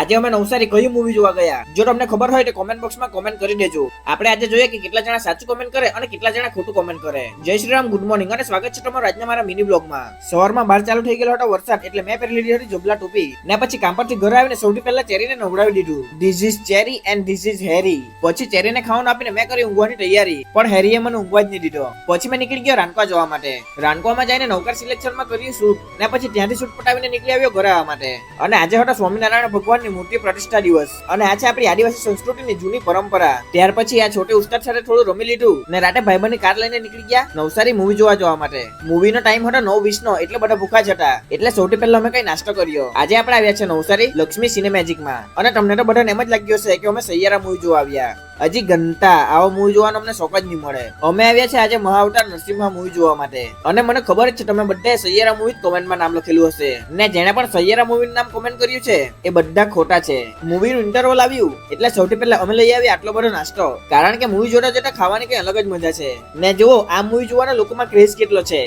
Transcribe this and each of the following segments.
આજે અમે નવસારી કઈ મૂવી જોવા ગયા? જો તમને ખબર હોય તો કોમેન્ટ બોક્સમાં કોમેન્ટ કરી દેજો. આપણે આજે જોઈએ કે કેટલા જણા સાચું કોમેન્ટ કરે અને કેટલા જણા ખોટું કોમેન્ટ કરે. જય શ્રી રામ, ગુડ મોર્નિંગ અને સ્વાગત છે તમારું આજના મારા મિની બ્લોગમાં. સવારમાં બહાર ચાલુ થઈ ગયેલો હતો વરસાદ, એટલે મેં પહેરી લીધી હતી જોબલા ટોપી ને પછી કામ પરથી ઘરે આવીને સૌથી પહેલા ચેરીને નવડાવી દીધું. This is Cherry and this is Harry. પછી ચેરીને ખાવાનું આપીને મેં કરી ઊંઘવાની તૈયારી, પણ હેરીએ મને ઊંઘવા જ નહીં દીધો. પછી મેં નીકળી ગયો રાનકો જોવા માટે. રાનકોમાં જઈને નૌકર સિલેક્શનમાં કર્યું શૂટ ને પછી ત્યાંથી શૂટ પટાવીને નીકળી આવ્યો ઘરે આવવા માટે. અને આજે હતો સ્વામિનારાયણ ભગવાનની મૂર્તિ પ્રતિષ્ઠા દિવસ અને આ છે આપણી આદિવાસી સંસ્કૃતિની જૂની પરંપરા. ત્યાર પછી આ છોટે ઉસ્તાદ સાથે થોડું રમી લીધું ને રાતે ભાઈબંધની કાર લઈને નીકળી ગયા નવસારી મૂવી જોવા માટે. મૂવીનો ટાઈમ હતો 9:20 નો, એટલે બધા ભૂખા જ હતા. એટલે સૌથી પહેલા અમે કઈ નાસ્તો કર્યો. આજે આપણે આવ્યા છે નવસારી લક્ષ્મી સિનેમેજિકમાં અને તમને તો બધાને એમ જ લાગ્યો હશે કે અમે સૈયારા મૂવી જોવા આવ્યા. હજી ઘંટા આવો મૂવી જોવાનો અમને શોખ જ નહીં મળે. અમે આવ્યા છે આજે મહાઅવતાર નરસિંહા મૂવી જોવા માટે. અને મને ખબર જ છે તમે બધાએ સૈયારા મૂવી કોમેન્ટમાં નામ લખેલું હશે ને જેણે પણ સૈયારા મૂવીનું નામ કોમેન્ટ કર્યું છે એ બધા ખોટા છે. મૂવીનું ઇન્ટરવલ આવ્યું એટલે સૌથી પહેલા અમે લઈ આવ્યા આટલો બધો નાસ્તો, કારણ કે મૂવી જોતા જોતા ખાવાની કઈ અલગ જ મજા છે. ને જુઓ આ મૂવી જોવાના લોકોમાં ક્રેઝ કેટલો છે.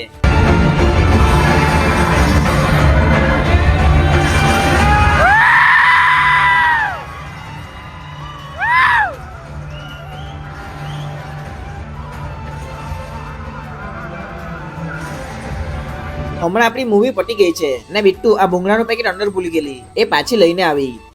હમણાં આપણી મૂવી પટી ગઈ છે ને બિટ્ટુ આ ભૂંગળાનું પેકેટ અંદર ભૂલી ગયેલી, એ પાછી લઈને આવી.